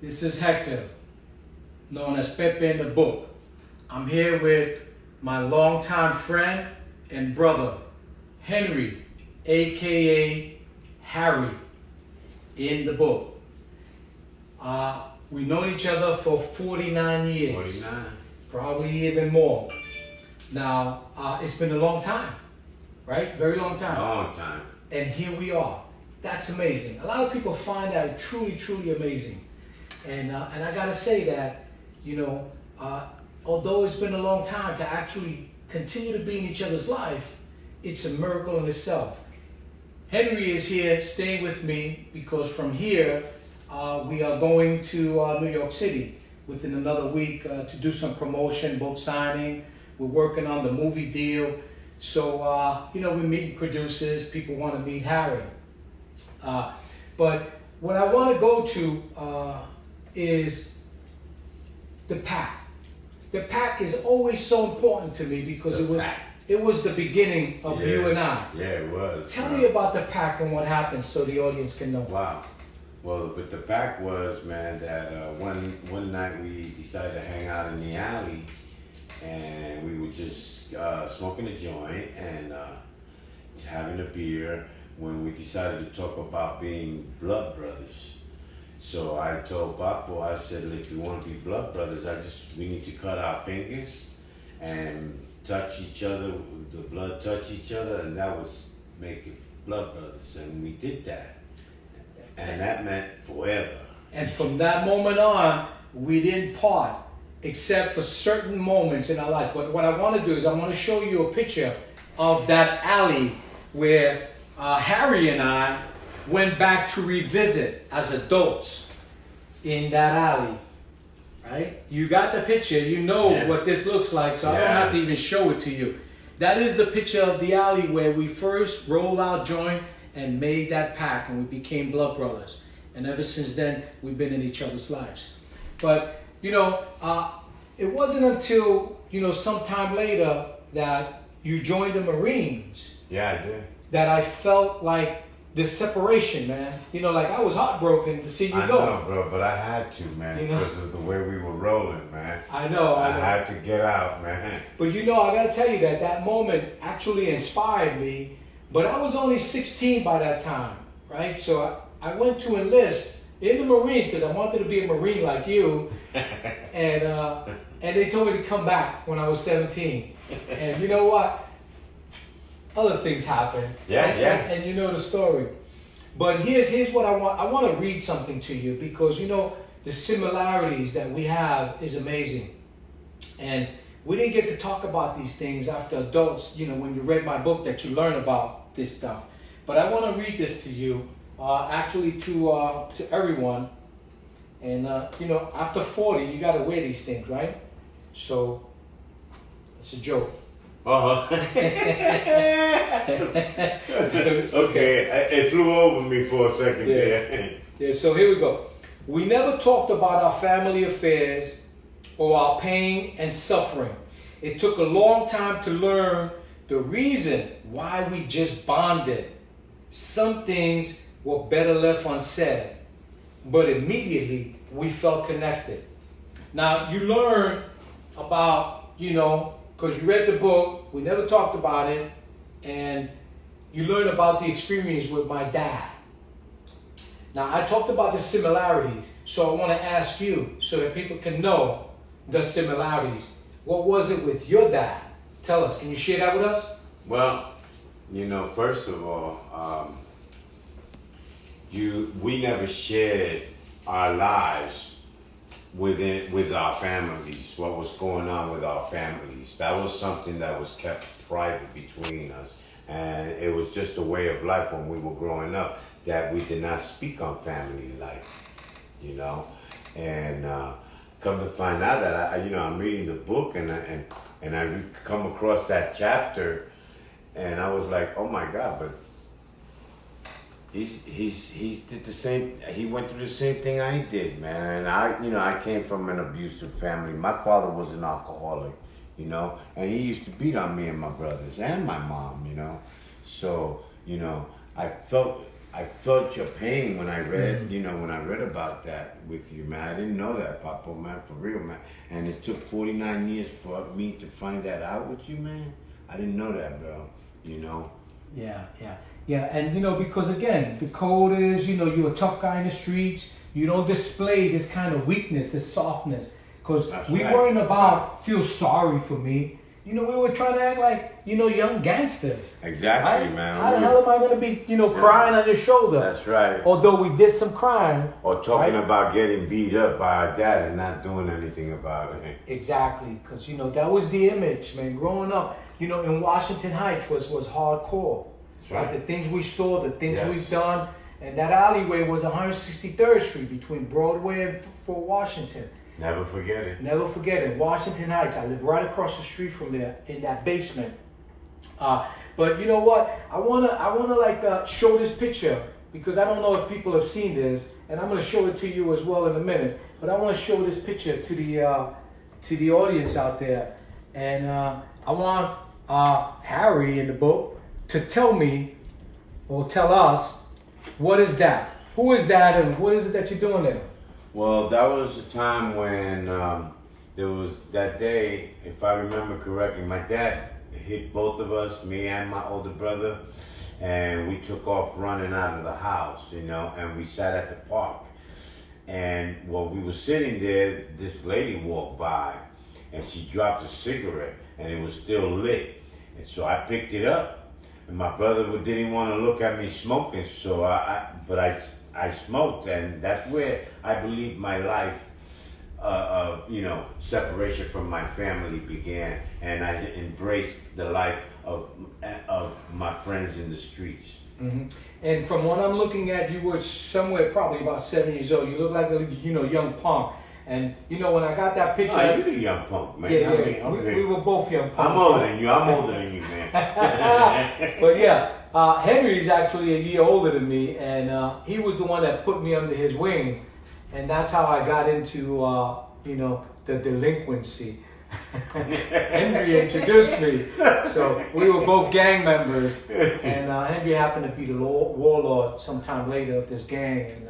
This is Hector, known as Pepe in the Book. I'm here with my longtime friend and brother, Henry, aka Harry, in the book. We've known each other for 49 years. 49. Probably even more. Now, it's been a long time, right? Very long time. Long time. And here we are. That's amazing. A lot of people find that truly, truly amazing. And I gotta say that, although it's been a long time to actually continue to be in each other's life, it's a miracle in itself. Henry is here staying with me because from here, we are going to New York City within another week to do some promotion, book signing. We're working on the movie deal. So, we're meeting producers. People want to meet Harry. But what I want to go to is the pack. The pack is always so important to me because it was the beginning of you and I. Yeah, it was. Tell me about the pack and what happened so the audience can know. Wow. Well, but the fact was, man, that one night we decided to hang out in the alley, and we were just smoking a joint and having a beer when we decided to talk about being blood brothers. So I told Papo, I said, if we want to be blood brothers, we need to cut our fingers and touch each other, the blood touch each other, and that was make it blood brothers. And we did that. And that meant forever. And from that moment on, we didn't part except for certain moments in our life. But what I want to do is I want to show you a picture of that alley where Harry and I went back to revisit as adults in that alley. Right? You got the picture. You know what this looks like, so I don't have to even show it to you. That is the picture of the alley where we first rolled our joint and made that pact, and we became blood brothers. And ever since then, we've been in each other's lives. But, it wasn't until, sometime later that you joined the Marines. Yeah, I did. That I felt like this separation, man. I was heartbroken to see you go. I know, bro, but I had to, man, because of the way we were rolling, man. I know. I had to get out, man. But I gotta tell you that moment actually inspired me. But I was only 16 by that time, right? So I went to enlist in the Marines because I wanted to be a Marine like you. And they told me to come back when I was 17. And you know what? Other things happened. Yeah. And you know the story. But here's what I want. I want to read something to you because, the similarities that we have is amazing. And we didn't get to talk about these things after adults, when you read my book that you learn about this stuff. But I want to read this to you, actually to everyone. And, after 40, you got to wear these things, right? So, it's a joke. Okay, it flew over me for a second there. Yeah, so here we go. We never talked about our family affairs or our pain and suffering. It took a long time to learn the reason why we just bonded. Some things were better left unsaid, but immediately we felt connected. Now, you learn about, because you read the book, we never talked about it, and you learn about the experience with my dad. Now, I talked about the similarities, so I want to ask you so that people can know the similarities. What was it with your dad? Tell us. Can you share that with us? Well, first of all, we never shared our lives with our families, what was going on with our families. That was something that was kept private between us. And it was just a way of life when we were growing up that we did not speak on family life, And come to find out that I'm reading the book and I come across that chapter, and I was like, oh my God, but he did the same. He went through the same thing I did, man. And I came from an abusive family. My father was an alcoholic, and he used to beat on me and my brothers and my mom, So, I felt I felt your pain when I read, when I read about that with you, man. I didn't know that, Papa, man, for real, man. And it took 49 years for me to find that out with you, man. I didn't know that, bro. Yeah. And because again, the code is, you're a tough guy in the streets. You don't display this kind of weakness, this softness. Because we weren't about feel sorry for me. We were trying to act like, young gangsters. Exactly, right? man. How the hell am I going to be, crying on your shoulder? That's right. Although we did some crime. Or talking about getting beat up by our dad and not doing anything about it. Exactly. Because, that was the image, man. Growing up, in Washington Heights was hardcore. Right. The things we saw, the things we've done. And that alleyway was 163rd Street between Broadway and Fort Washington. Never forget it. Never forget it. Washington Heights. I live right across the street from there in that basement. But you know what? I wanna show this picture because I don't know if people have seen this, and I'm gonna show it to you as well in a minute. But I want to show this picture to the audience out there, and I want Harry in the book to tell me or tell us what is that? Who is that, and what is it that you're doing there? Well, that was the time when there was that day, if I remember correctly, my dad hit both of us, me and my older brother, and we took off running out of the house, and we sat at the park. And while we were sitting there, this lady walked by, and she dropped a cigarette, and it was still lit. And so I picked it up, and my brother didn't want to look at me smoking, so I smoked, and that's where I believe my life separation from my family began, and I embraced the life of my friends in the streets. Mm-hmm. And from what I'm looking at, you were somewhere probably about 7 years old. You look like a young punk. And when I got that picture, you're a young punk, man. Yeah, okay. we were both young punks. I'm older than you. I'm older than you, man. But yeah, Henry's actually a year older than me, and he was the one that put me under his wing, and that's how I got into the delinquency. Henry introduced me, so we were both gang members, and Henry happened to be the warlord sometime later of this gang, and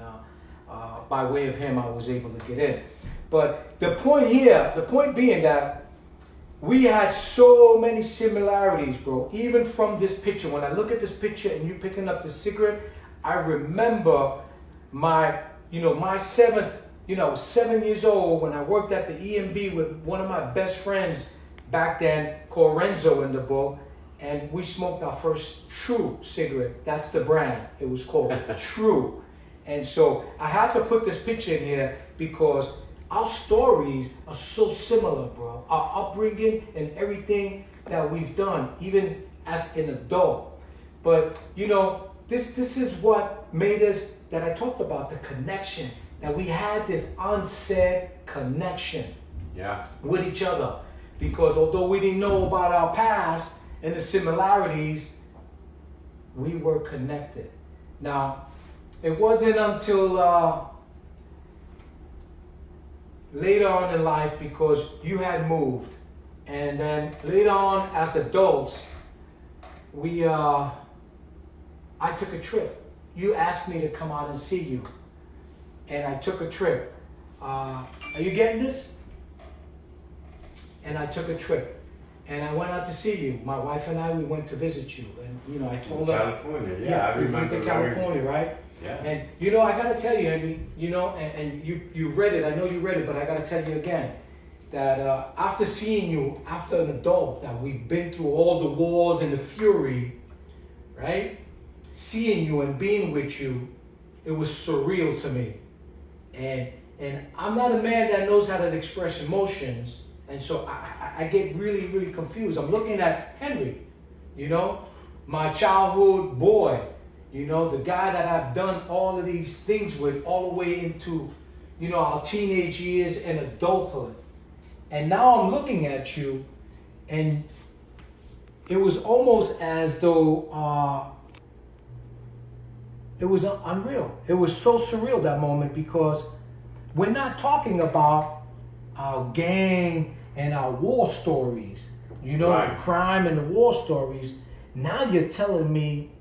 by way of him, I was able to get in. But the point being that we had so many similarities, bro. Even from this picture, when I look at this picture and you picking up the cigarette, I remember my 7 years old when I worked at the EMB with one of my best friends back then called Renzo in the book, and we smoked our first True cigarette. That's the brand. It was called True. And so I had to put this picture in here because our stories are so similar, bro. Our upbringing and everything that we've done, even as an adult. But this is what made us, that I talked about, the connection, that we had this unsaid connection with each other. Because although we didn't know about our past and the similarities, we were connected. Now, it wasn't until later on in life, because you had moved, and then later on as adults, I took a trip. You asked me to come out and see you, and I took a trip. Are you getting this? And I took a trip, and I went out to see you. My wife and I, we went to visit you, and I told her. California, I remember. We went to California, right? Yeah. And I gotta tell you, Henry, and you read it. I know you read it, but I gotta tell you again that after seeing you, after an adult, that we've been through all the wars and the fury, right? Seeing you and being with you, it was surreal to me. And I'm not a man that knows how to express emotions, and so I get really, really confused. I'm looking at Henry, my childhood boy. The guy that I've done all of these things with all the way into, our teenage years and adulthood. And now I'm looking at you, and it was almost as though it was unreal. It was so surreal, that moment, because we're not talking about our gang and our war stories, Right. the crime and the war stories. Now you're telling me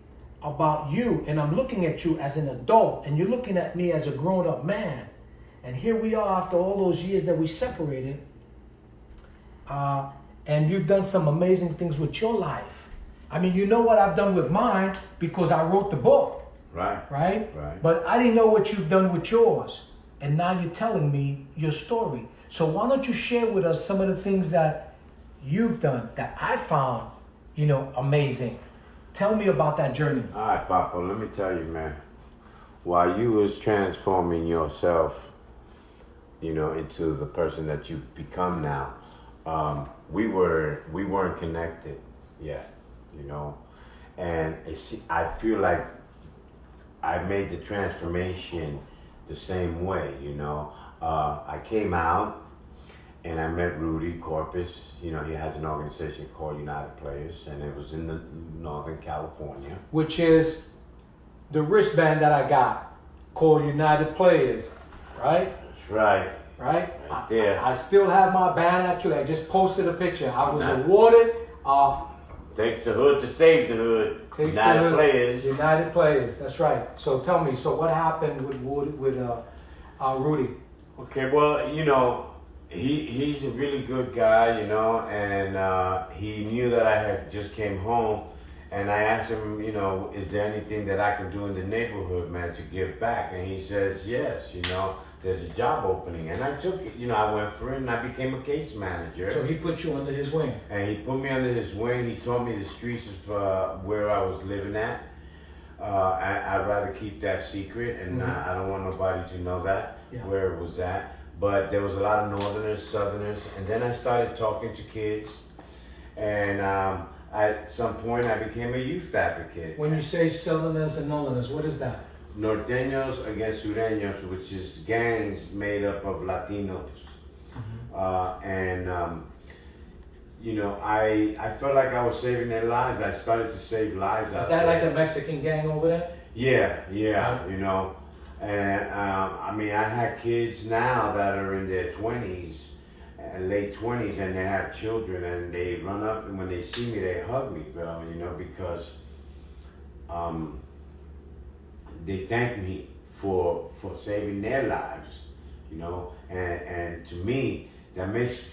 about you, and I'm looking at you as an adult, and you're looking at me as a grown-up man. And here we are after all those years that we separated. And you've done some amazing things with your life. I mean, you know what I've done with mine because I wrote the book. Right. Right? Right. But I didn't know what you've done with yours. And now you're telling me your story. So why don't you share with us some of the things that you've done that I found, amazing. Tell me about that journey. All right, Papa, let me tell you, man. While you was transforming yourself, into the person that you've become now, we weren't connected yet, and I feel like I made the transformation the same way, I came out and I met Rudy Corpus. He has an organization called United Players, and it was in Northern California. Which is the wristband that I got called United Players, right? That's right. Right? Right there. I still have my band, actually. I just posted a picture. I was awarded. Takes the hood to save the hood. Takes United the hood. Players. United Players. That's right. So tell me. So what happened with Rudy? Okay, well, he's a really good guy, and he knew that I had just came home, and I asked him, is there anything that I can do in the neighborhood, man, to give back? And he says, yes, there's a job opening. And I took it, I went for it, and I became a case manager. So he put you under his wing. And he put me under his wing. He taught me the streets of where I was living at. I'd rather keep that secret, and I don't want nobody to know that, where it was at. But there was a lot of Northerners, Southerners, and then I started talking to kids. And at some point, I became a youth advocate. When you say Southerners and Northerners, what is that? Norteños against Sureños, which is gangs made up of Latinos. I felt like I was saving their lives. I started to save lives. Is that like a Mexican gang over there? Yeah, And I have kids now that are in their 20s and late 20s, and they have children, and they run up, and when they see me, they hug me, bro, because they thank me for saving their lives, and to me, that makes,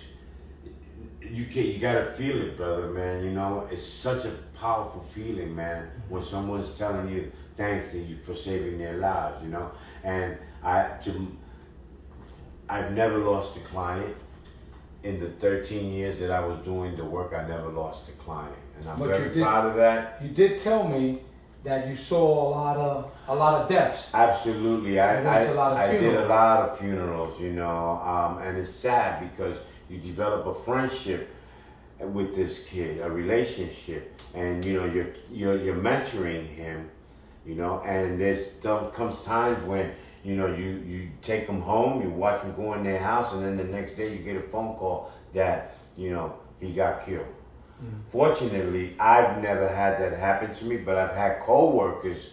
you gotta feel it, brother, man, it's such a powerful feeling, man, when someone's telling you thanks to you for saving their lives, and I've never lost a client. In the 13 years that I was doing the work, I never lost a client, and I'm very proud of that. You did tell me that you saw a lot of deaths. Absolutely, I did a lot of funerals, and it's sad because you develop a friendship with this kid, a relationship, and you're mentoring him, and comes times when you take them home, you watch them go in their house, and then the next day you get a phone call that he got killed. Fortunately, I've never had that happen to me, but I've had co-workers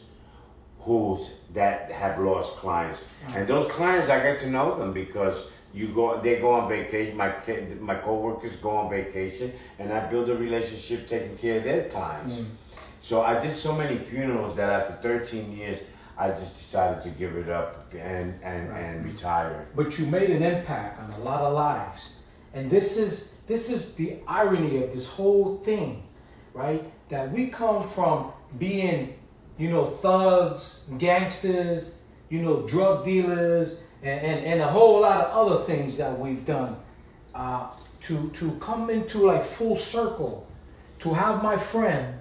that have lost clients, and those clients, I get to know them because they go on vacation. My co-workers go on vacation, and I build a relationship taking care of their clients. So I did so many funerals that after 13 years, I just decided to give it up and retire. But you made an impact on a lot of lives, and this is the irony of this whole thing, right? That we come from being, thugs, gangsters, drug dealers, and a whole lot of other things that we've done, to come into like full circle, to have my friend,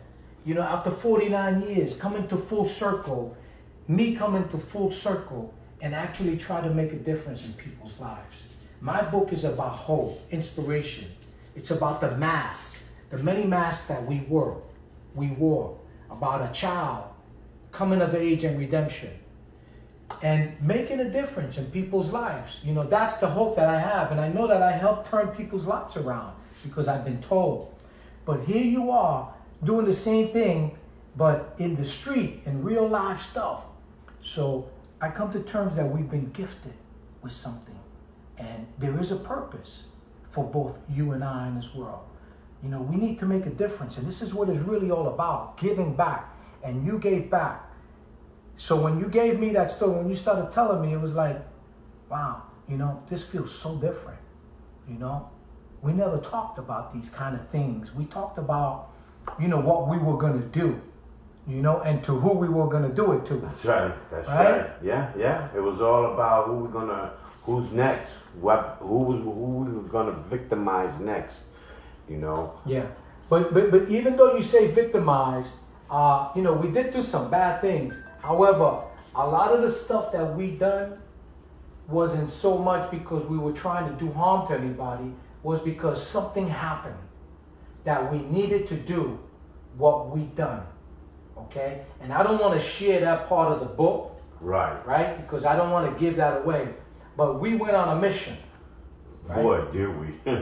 after 49 years, come into full circle, me come into full circle and actually try to make a difference in people's lives. My book is about hope, inspiration. It's about the mask, the many masks that we wore, about a child coming of age and redemption and making a difference in people's lives. That's the hope that I have, and I know that I help turn people's lives around because I've been told. But here you are doing the same thing, but in the street, in real life stuff. So I come to terms that we've been gifted with something, and there is a purpose for both you and I in this world. We need to make a difference, and this is what it's really all about, giving back. and you gave back. So when you gave me that story, when you started telling me, it was like, wow, you know, this feels so different. You know, we never talked about these kind of things. We talked about, you know, what we were going to do, you know, and to who we were going to do it to. That's right. That's right. Yeah. It was all about who's next, who we were gonna victimize next, you know. Yeah, but even though you say victimize, you know, we did do some bad things. However, a lot of the stuff that we done wasn't so much because we were trying to do harm to anybody, was because something happened that we needed to do what we done, okay? And I don't want to share that part of the book, right? Because I don't want to give that away. But we went on a mission, right? Boy, did we.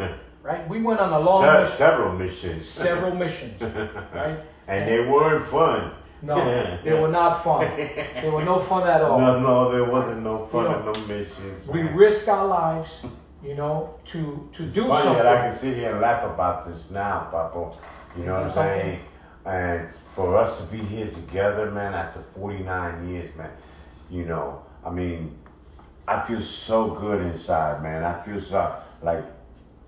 Right? We went on a long mission. Several missions. Several missions, right? And they weren't fun. No, they were not fun. They were no fun at all. No, there wasn't no fun in no missions. We risked our lives, you know, to do funny something. That I can sit here and laugh about this now, Papa. You know what I'm saying? And for us to be here together, man, after 49 years, man, you know, I mean, I feel so good inside, man. I feel so like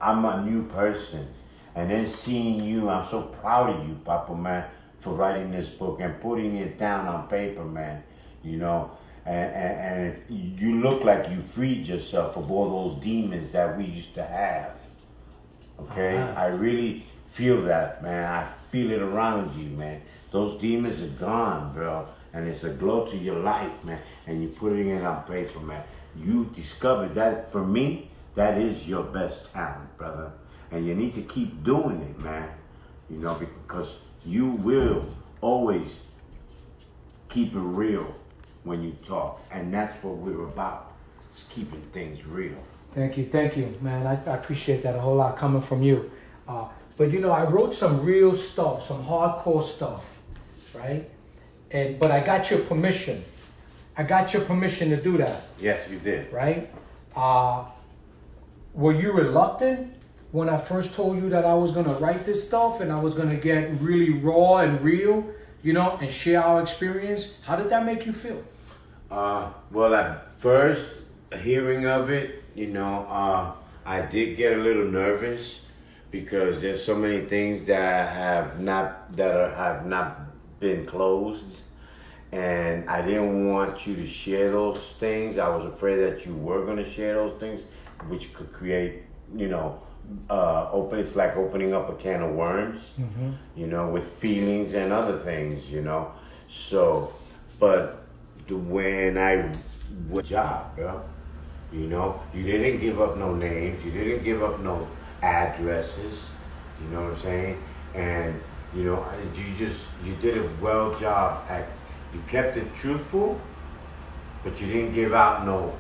I'm a new person. And then seeing you, I'm so proud of you, Papa, man, for writing this book and putting it down on paper, man. You know, and you look like you freed yourself of all those demons that we used to have. Okay? I really feel that, man. I feel it around you, man. Those demons are gone, bro. And it's a glow to your life, man. And you're putting it on paper, man. You discovered that. For me, that is your best talent, brother. And you need to keep doing it, man. You know, because you will always keep it real when you talk. And that's what we're about. It's keeping things real. Thank you, man. I appreciate that a whole lot coming from you. But you know, I wrote some real stuff, some hardcore stuff, right? But I got your permission. I got your permission to do that. Yes, you did. Right? Were you reluctant when I first told you that I was going to write this stuff and I was going to get really raw and real, you know, and share our experience? How did that make you feel? Well, at first, hearing of it, you know, I did get a little nervous because there's so many things that have not been closed. And I didn't want you to share those things. I was afraid that you were going to share those things, which could create, you know, it's like opening up a can of worms, you know, with feelings and other things, you know. So, but when I went job, bro, you know, you didn't give up no names, you didn't give up no addresses, you know what I'm saying? And, you know, you did a well job at. You kept it truthful, but you didn't give out no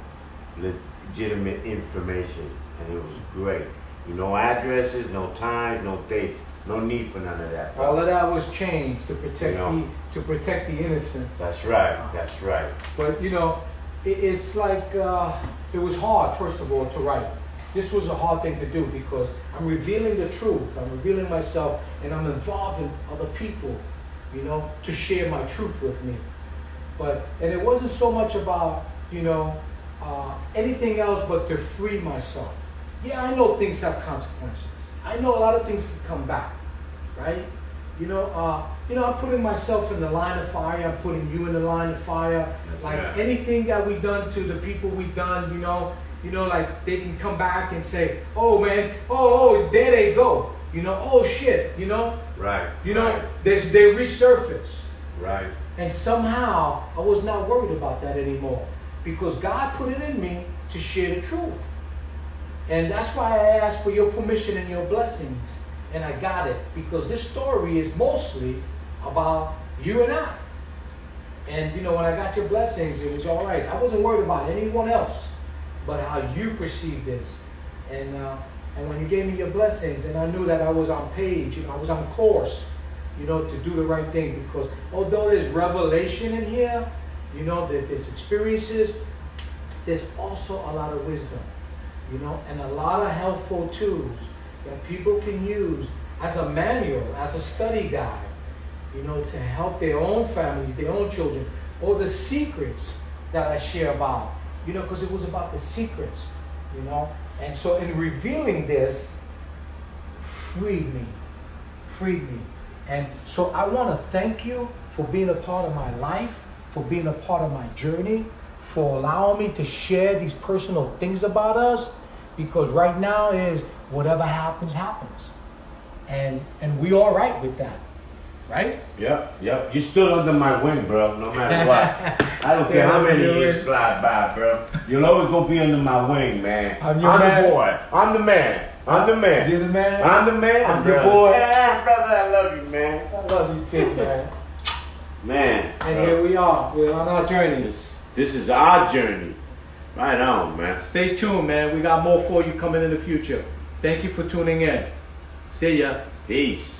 legitimate information, and it was great. You know, addresses, no times, no dates, no need for none of that. All of that was changed to protect the innocent. That's right. That's right. But you know, it's like it was hard, first of all, to write. This was a hard thing to do because I'm revealing the truth. I'm revealing myself, and I'm involving other people, you know, to share my truth with me. And it wasn't so much about, you know, anything else but to free myself. Yeah, I know things have consequences. I know a lot of things can come back, right? You know, I'm putting myself in the line of fire. I'm putting you in the line of fire. Anything that we done to the people we done, you know, like they can come back and say, oh man, oh, there they go. You know, oh shit, you know? Right. You know, they resurface. Right. And somehow I was not worried about that anymore because God put it in me to share the truth. And that's why I asked for your permission and your blessings. And I got it because this story is mostly about you and I. And you know, when I got your blessings, it was all right. I wasn't worried about anyone else but how you perceived this. And when you gave me your blessings, and I knew that I was on page, you know, I was on course, you know, to do the right thing. Because although there's revelation in here, you know, that there's experiences, there's also a lot of wisdom, you know, and a lot of helpful tools that people can use as a manual, as a study guide, you know, to help their own families, their own children, or the secrets that I share about, you know, because it was about the secrets, you know. And so in revealing this, freed me. And so I want to thank you for being a part of my life, for being a part of my journey, for allowing me to share these personal things about us, because right now is whatever happens, happens. And we all right with that, right? Yep. You're still under my wing, bro, no matter what. I don't care how many years slide by, bro. You'll always gonna be under my wing, man. I'm the boy. I'm the man. You're the man? I'm the man. I'm your boy. Yeah, brother, I love you, man. I love you too, man. Man. And here we are. We're on our journey. This is our journey. Right on, man. Stay tuned, man. We got more for you coming in the future. Thank you for tuning in. See ya. Peace.